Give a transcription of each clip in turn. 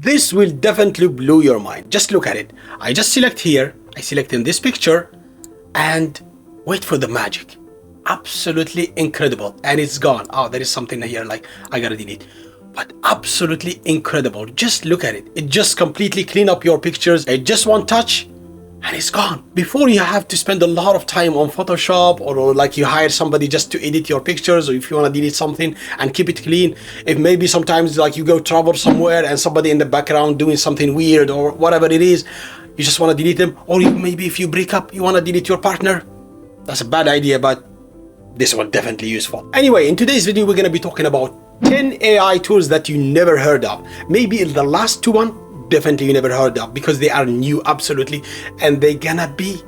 This will definitely blow your mind. Just look at it. I just select here, I select in this picture, and wait for the magic. Absolutely incredible. And it's gone. Oh, there is something here like I gotta delete. But absolutely incredible. Just look at it. It just completely clean up your pictures. It just one touch and it's gone. Before, you have to spend a lot of time on Photoshop, or like you hire somebody just to edit your pictures, or if you want to delete something and keep it clean. If maybe sometimes like you go travel somewhere and somebody in the background doing something weird or whatever it is, you just want to delete them. Or maybe if you break up, you want to delete your partner. That's a bad idea, but this one definitely useful. Anyway, in today's video, we're going to be talking about 10 AI tools that you never heard of. Maybe the last two one, definitely you never heard of, because they are new, absolutely, and they're gonna be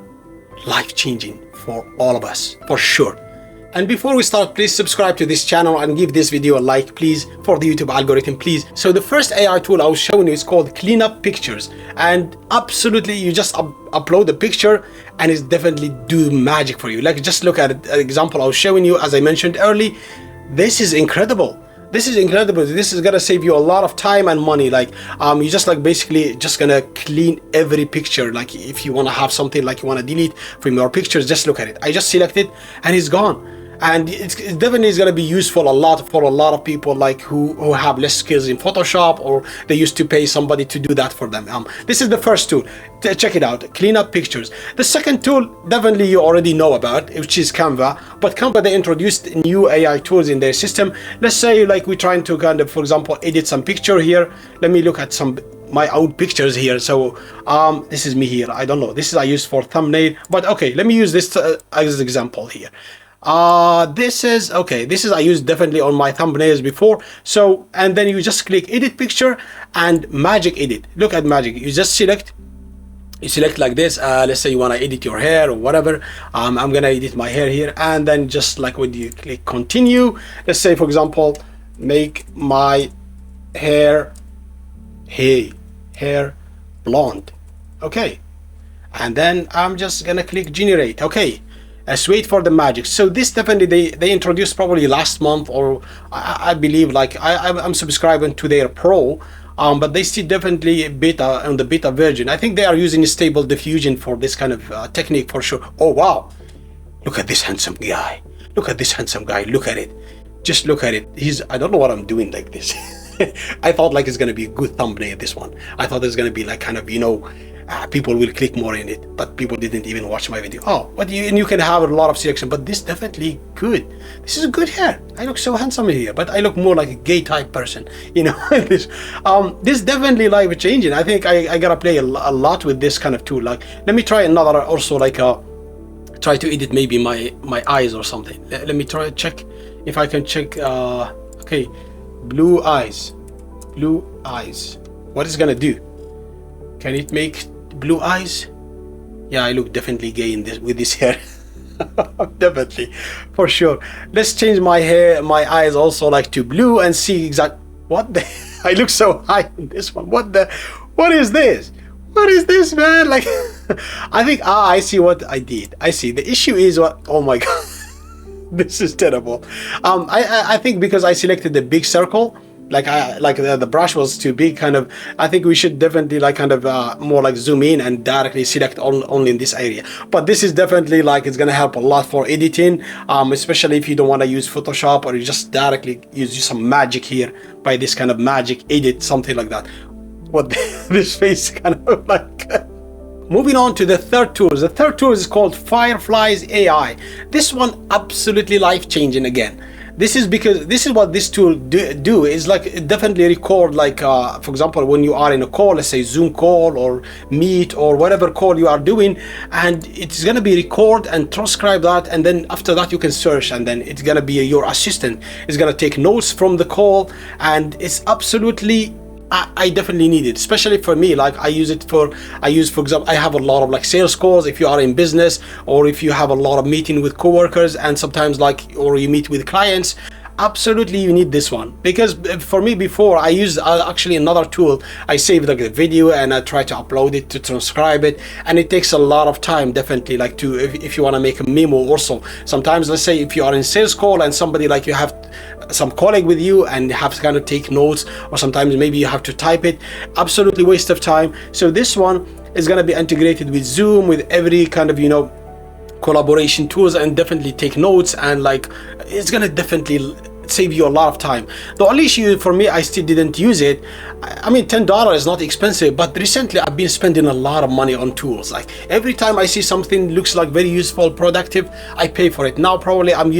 life-changing for all of us, for sure. And before we start, please subscribe to this channel and give this video a like, please, for the YouTube algorithm, please. So the first AI tool I was showing you is called Cleanup Pictures, and absolutely you just upload a picture and it's definitely do magic for you. Like, just look at it. An example I was showing you, as I mentioned early. This is incredible. This is incredible. This is gonna save you a lot of time and money. Like, you just like basically just gonna clean every picture. Like, if you wanna have something like you wanna delete from your pictures, just look at it. I just select it and it's gone. And it definitely is gonna be useful a lot for a lot of people like who have less skills in Photoshop, or they used to pay somebody to do that for them. This is the first tool. Check it out, Cleanup Pictures. The second tool, definitely you already know about, which is CANVA. But CANVA, they introduced new AI tools in their system. Let's say like we're trying to kind of, for example, edit some picture here. Let me look at my old pictures here. So this is me here. I don't know. This is I use for thumbnail, but okay, let me use this as an example here. This is I used definitely on my thumbnails before. So, and then you just click edit picture and magic edit. Look at magic. You just select like this. Let's say you want to edit your hair or whatever. I'm gonna edit my hair here, and then just like when you click continue, let's say for example, make my hair blonde. Okay, and then I'm just gonna click generate. Okay, let's wait for the magic. So this definitely they introduced probably last month, or I believe, like I'm subscribing to their pro, but they still definitely beta on the beta version. I think they are using stable diffusion for this kind of technique for sure. Oh wow, look at this handsome guy. Look at this handsome guy. Look at it. Just look at it. I don't know what I'm doing like this. I thought like it's gonna be a good thumbnail, this one. I thought it's gonna be like kind of, you know, people will click more in it, but people didn't even watch my video. Oh, but you can have a lot of selection, but this definitely good. This is a good hair. I look so handsome here, but I look more like a gay type person, you know. this definitely life changing. I think I gotta play a lot with this kind of tool. Like, let me try another also, like try to edit maybe my eyes or something. Let me try check if I can check. Okay, blue eyes. What is it gonna do? Can it make blue eyes? Yeah, I look definitely gay in this with this hair. Definitely, for sure. Let's change my eyes also like to blue and see exact what the I look so high in this one. What is this? What is this, man? Like, I think I see what I did. I see the issue is what, oh my god. This is terrible. I think because I selected the big circle, like the brush was too big, kind of. I think we should definitely like kind of more like zoom in and directly select only in this area. But this is definitely like it's gonna help a lot for editing, especially if you don't want to use Photoshop, or you just directly use some magic here by this kind of magic edit, something like that. What this face kind of like. Moving on to the third tool. The third tool is called FIREFLIES AI. This one absolutely life-changing again. This is because this is what this tool do is like it definitely record, like for example, when you are in a call, let's say Zoom call or Meet or whatever call you are doing, and it's gonna be record and transcribe that, and then after that you can search, and then it's gonna be your assistant. It's gonna take notes from the call, and it's absolutely I definitely need it, especially for me. Like I use for example, I have a lot of like sales calls if you are in business, or if you have a lot of meeting with coworkers, and sometimes like, or you meet with clients. absolutely you need this one, because for me before I used actually another tool. I saved like the video and I try to upload it to transcribe it, and it takes a lot of time, definitely, like to if you want to make a memo also. Sometimes let's say if you are in sales call and somebody like you have some colleague with you and you have to kind of take notes, or sometimes maybe you have to type it, absolutely waste of time. So this one is going to be integrated with Zoom, with every kind of, you know, collaboration tools, and definitely take notes, and like it's gonna definitely save you a lot of time. The only issue for me, I still didn't use it. I mean, $10 is not expensive, but recently I've been spending a lot of money on tools. Like every time I see something looks like very useful, productive, I pay for it. Now probably I'm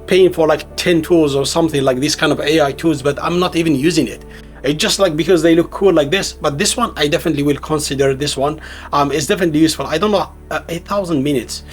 paying for like 10 tools or something like this kind of AI tools, but I'm not even using it. It's just like because they look cool like this. But this one I definitely will consider. This one it's definitely useful. I don't know, 8,000 minutes,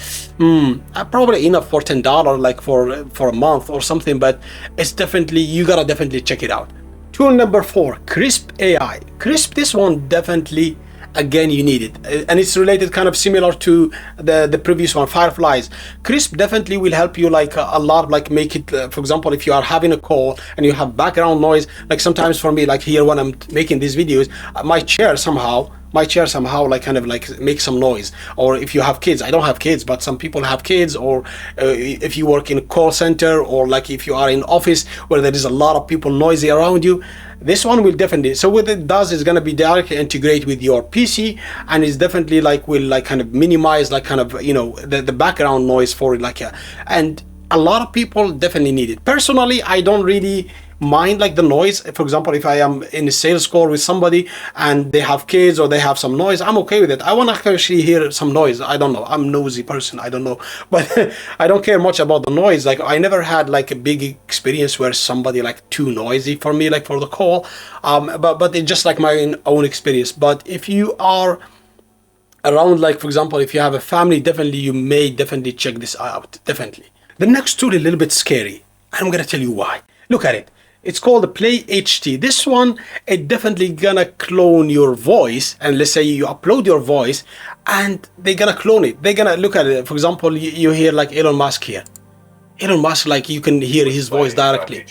probably enough for $10, like for a month or something, but it's definitely, you gotta definitely check it out. Tool number 4, KRISP AI. KRISP, this one definitely, again, you need it, and it's related, kind of similar to the previous one, FIREFLIES. KRISP definitely will help you like a lot, like make it, for example, if you are having a call and you have background noise, like sometimes for me, like here when I'm making these videos, my chair somehow like kind of like make some noise. Or if you have kids, I don't have kids, but some people have kids, or if you work in a call center, or like if you are in office where there is a lot of people noisy around you, this one will definitely, so what it does is going to be directly integrate with your PC, and it's definitely like will like kind of minimize like kind of, you know, the background noise for it, like and a lot of people definitely need it. Personally, I don't really mind like the noise. For example, if I am in a sales call with somebody and they have kids or they have some noise, I'm okay with it. I want to actually hear some noise. I don't know, I'm a nosy person, I don't know, but I don't care much about the noise. Like I never had like a big experience where somebody like too noisy for me, like for the call, but it's just like my own experience. But if you are around, like for example, if you have a family, definitely you may definitely check this out, definitely. The next tool is a little bit scary. I'm gonna tell you why. Look at it. It's called the Play HT. This one, it definitely gonna clone your voice, and let's say you upload your voice and they're gonna clone it. They're gonna look at it. For example, you hear like Elon Musk here. Elon Musk, like you can hear his voice directly.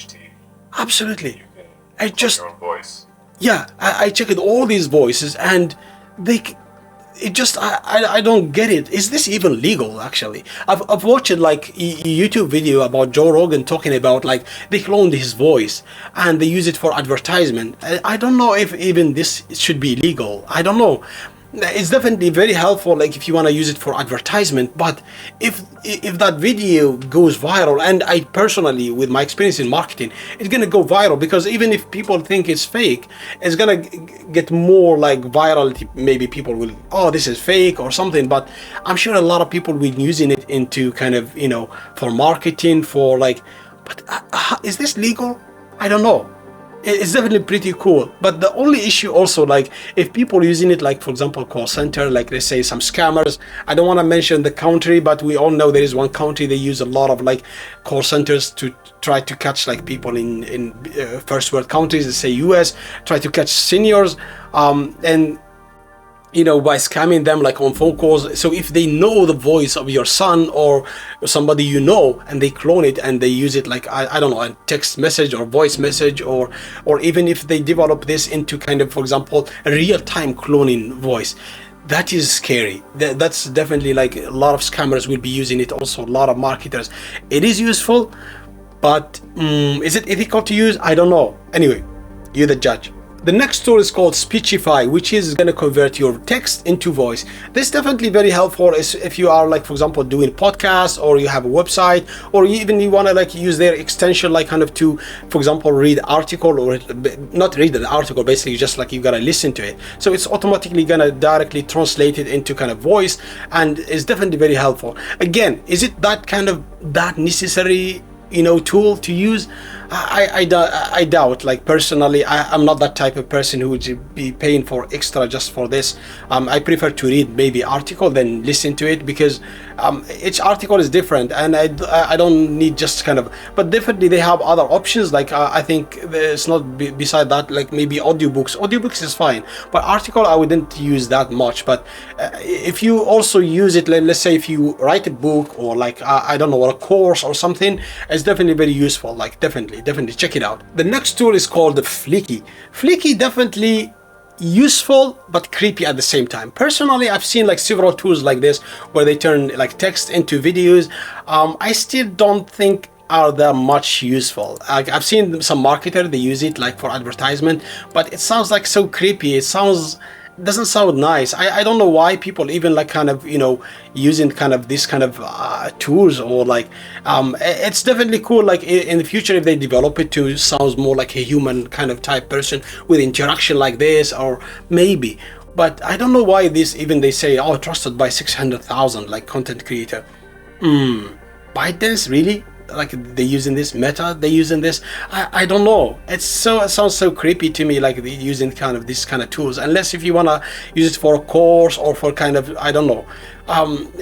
Absolutely. I just, yeah, I checked all these voices and it just, I don't get it. Is this even legal? Actually, I've watched like a YouTube video about Joe Rogan talking about like they cloned his voice and they use it for advertisement. I don't know if even this should be legal. I don't know. It's definitely very helpful, like if you want to use it for advertisement, but if that video goes viral, and I personally, with my experience in marketing, it's gonna go viral, because even if people think it's fake, it's gonna get more like virality. Maybe people will, oh, this is fake or something, but I'm sure a lot of people will be using it into kind of, you know, for marketing, for like, but is this legal? I don't know. It's definitely pretty cool, but the only issue also, like if people using it, like for example call center, like let's say some scammers, I don't want to mention the country, but we all know there is one country they use a lot of like call centers to try to catch like people in first world countries, let's say US, try to catch seniors, and you know, by scamming them like on phone calls. So if they know the voice of your son or somebody you know, and they clone it and they use it like I don't know, a text message or voice message, or even if they develop this into kind of, for example, a real-time cloning voice, that is scary. That's definitely like a lot of scammers will be using it, also a lot of marketers. It is useful, but is it ethical to use? I don't know. Anyway, you're the judge. The next tool is called SPEECHIFY, which is going to convert your text into voice. This is definitely very helpful if you are like, for example, doing podcasts, or you have a website, or even you want to like use their extension, like kind of to, for example, read article, or not read the article, basically just like you got to listen to it. So it's automatically going to directly translate it into kind of voice, and it's definitely very helpful. Again, is it that necessary, you know, tool to use? I doubt. Like personally, I'm not that type of person who would be paying for extra just for this. I prefer to read maybe article than listen to it, because each article is different, and I don't need just kind of, but definitely they have other options. Like I think it's not beside that, like maybe audiobooks is fine, but article I wouldn't use that much. But if you also use it, let's say if you write a book, or like I don't know, or a course or something, it's definitely very useful, like definitely. definitely check it out. The next tool is called the FLIKI. FLIKI definitely useful but creepy at the same time. Personally, I've seen like several tools like this where they turn like text into videos. I still don't think are that much useful. I've seen some marketer, they use it like for advertisement, but it sounds like so creepy. It doesn't sound nice. I don't know why people even like kind of, you know, using kind of this kind of tools, or like it's definitely cool like in the future if they develop it to sounds more like a human kind of type person with interaction like this, or maybe. But I don't know why this, even they say, oh, trusted by 600,000 like content creator. ByteDance, really? Like they're using this, Meta, they're using this. I don't know. It sounds so creepy to me, like they're using kind of this kind of tools, unless if you want to use it for a course or for kind of, I don't know,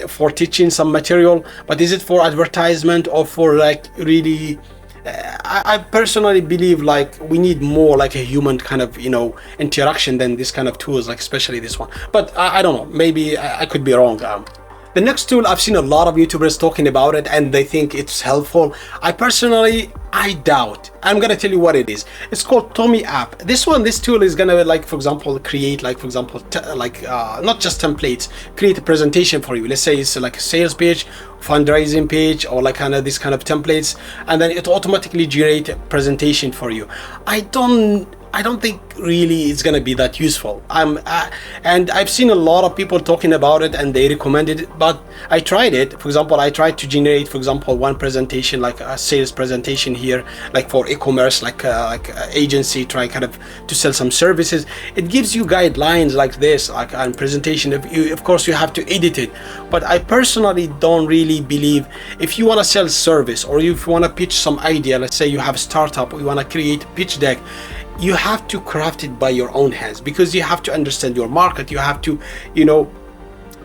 for teaching some material. But is it for advertisement or for like really I personally believe like we need more like a human kind of, you know, interaction than this kind of tools, like especially this one. But I don't know, maybe I could be wrong. The next tool, I've seen a lot of YouTubers talking about it and they think it's helpful. I doubt. I'm gonna tell you what it is. It's called TOME.APP. This tool is gonna, like, for example, create, like, for example, not just templates, create a presentation for you. Let's say it's like a sales page, fundraising page, or like kind of this kind of templates, and then it automatically generate a presentation for you. I don't think really it's gonna be that useful. And I've seen a lot of people talking about it and they recommended it, but I tried it. For example, I tried to generate, for example, one presentation, like a sales presentation here, like for e-commerce, like agency, try kind of to sell some services. It gives you guidelines like this, like a presentation. Of course, you have to edit it, but I personally don't really believe if you want to sell service or if you want to pitch some idea. Let's say you have a startup or you want to create a pitch deck. You have to craft it by your own hands, because you have to understand your market. You have to, you know,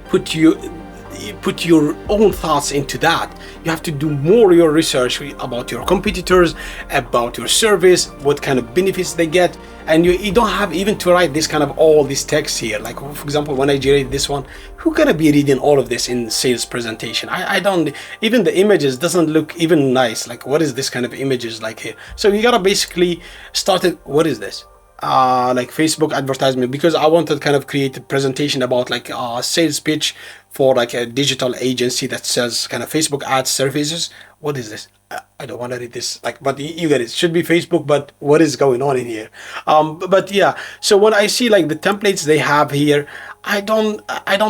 put your own thoughts into that. You have to do more your research about your competitors, about your service, what kind of benefits they get, and you don't have even to write this kind of all this text here. Like, for example, when I generate this one, who gonna be reading all of this in sales presentation? I don't, even the images doesn't look even nice. Like, what is this kind of images like here? So you gotta basically start it. What is this? Like Facebook advertisement, because I wanted kind of create a presentation about like a sales pitch for like a digital agency that sells kind of Facebook ad services. What is this? I don't want to read this, like, but you get it. It should be Facebook, but what is going on in here? But yeah, so when I see like the templates they have here, I don't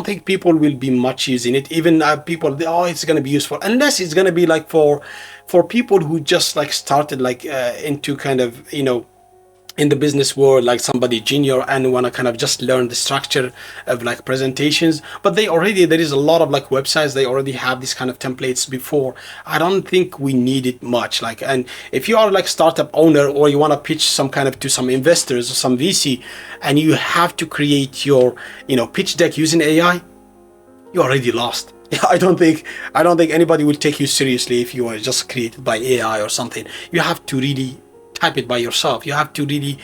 think people will be much using it. Even people, oh, it's gonna be useful, unless it's gonna be like for people who just like started like into kind of, you know, in the business world, like somebody junior and want to kind of just learn the structure of like presentations. But there is a lot of like websites, they already have this kind of templates before. I don't think we need it much. Like, and if you are like startup owner or you want to pitch some kind of to some investors or some VC, and you have to create your, you know, pitch deck using AI, you're already lost. I don't think anybody will take you seriously if you are just created by AI or something. You have to really type it by yourself. You have to really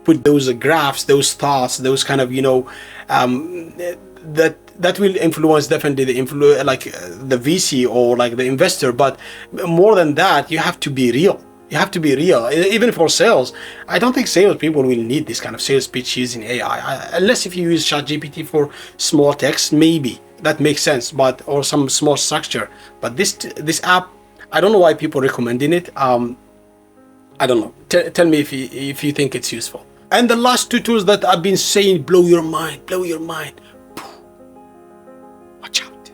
put those graphs, those thoughts, those kind of, you know, that will influence definitely the the VC or like the investor. But more than that, you have to be real. You have to be real. Even for sales, I don't think sales people will need this kind of sales pitch using AI, unless if you use ChatGPT for small text, maybe that makes sense, but or some small structure. But this app, I don't know why people recommending it. I don't know. Tell me if you think it's useful. And the last two tools that I've been saying, blow your mind. Watch out.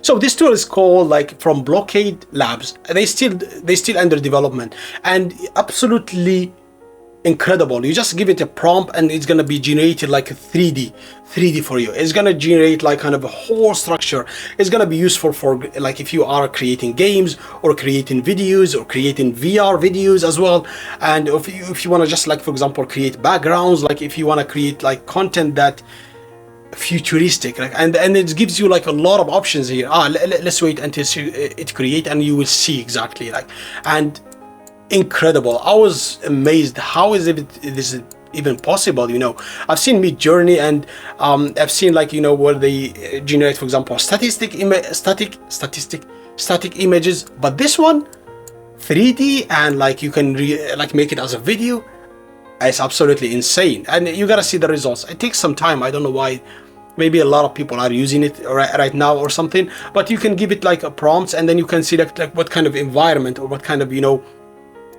So this tool is called like from BLOCKADE Labs. They still under development and absolutely incredible. You just give it a prompt and it's gonna be generated like a 3D for you. It's gonna generate like kind of a whole structure. It's gonna be useful for like if you are creating games or creating videos or creating VR videos as well. And if you want to just like, for example, create backgrounds, like if you want to create like content that futuristic, like, and it gives you like a lot of options here. Let's wait until it create and you will see exactly like, and incredible. I was amazed. How is this even possible? You know, I've seen Midjourney and I've seen like, you know, where they generate, for example, static images, but this one 3D and like you can like make it as a video. It's absolutely insane, and you gotta see the results. It takes some time. I don't know why. Maybe a lot of people are using it right now or something, but you can give it like a prompts, and then you can select like what kind of environment or what kind of, you know,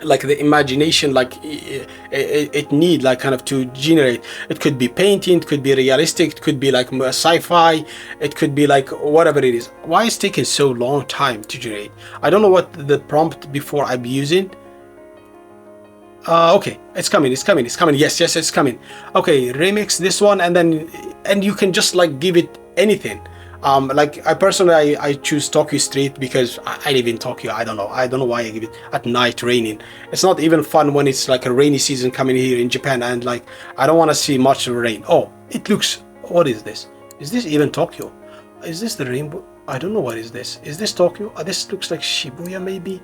like the imagination like it need like kind of to generate. It could be painting, it could be realistic, it could be like sci-fi, it could be like whatever it is. Why is taking so long time to generate? I don't know what the prompt before I'm using. Okay, it's coming. Yes, it's coming. Okay, remix this one, and you can just like give it anything. Like I personally, I choose Tokyo Street because I live in Tokyo. I don't know why I give it at night raining. It's not even fun when it's like a rainy season coming here in Japan, and like I don't want to see much rain. Oh, it looks, what is this? Is this even Tokyo? Is this the rainbow? I don't know, what is this? Is this Tokyo? This looks like Shibuya maybe.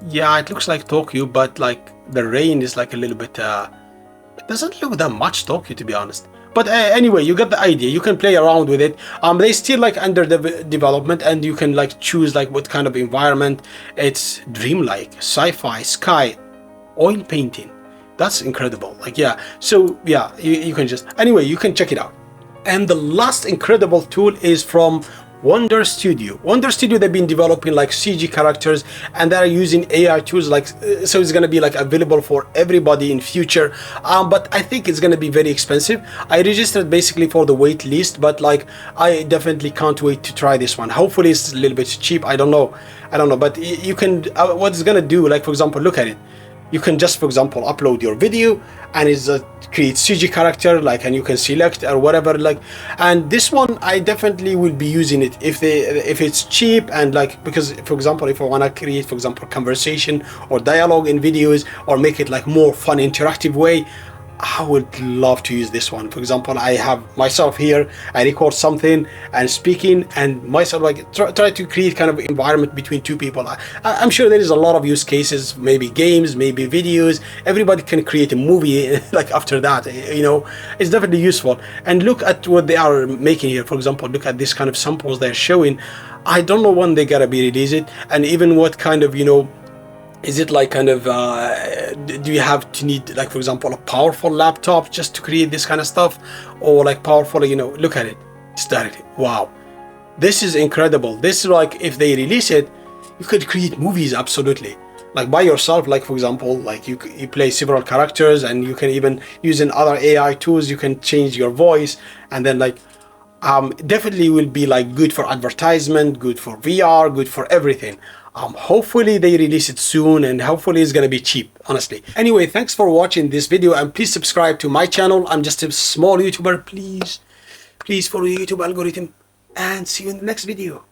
Yeah, it looks like Tokyo, but like the rain is like a little bit it doesn't look that much Tokyo, to be honest. But anyway, you get the idea. You can play around with it. They still like under the development, and you can like choose like what kind of environment. It's dreamlike, sci-fi, sky, oil painting. That's incredible. Like, yeah, so yeah, you can just, anyway, you can check it out. And the last incredible tool is from Wonder Studio. Wonder Studio, they've been developing like CG characters, and they're using AI tools, like so it's going to be like available for everybody in future. But I think it's going to be very expensive. I registered basically for the wait list, but like I definitely can't wait to try this one. Hopefully it's a little bit cheap. I don't know, but you can what it's going to do, like for example, look at it. You can just, for example, upload your video, and it's create CG character, like, and you can select or whatever, like. And this one, I definitely will be using it if it's cheap, and like, because for example, if I want to create, for example, conversation or dialogue in videos, or make it like more fun, interactive way, I would love to use this one. For example, I have myself here, I record something and speaking, and myself like try to create kind of environment between two people. I'm sure there is a lot of use cases, maybe games, maybe videos. Everybody can create a movie like after that, you know. It's definitely useful. And look at what they are making here. For example, look at this kind of samples they're showing. I don't know when they gotta be released, and even what kind of, you know, is it like kind of do you have to need, like for example, a powerful laptop just to create this kind of stuff, or like powerful, you know, look at it, it's directly, wow, this is incredible. This is like, if they release it, you could create movies absolutely, like by yourself. Like for example, like you play several characters, and you can even use in other AI tools, you can change your voice, and then like definitely will be like good for advertisement, good for VR, good for everything. Hopefully they release it soon, and hopefully it's gonna be cheap, honestly. Anyway, thanks for watching this video, and please subscribe to my channel. I'm just a small YouTuber. Please follow the YouTube algorithm, and see you in the next video.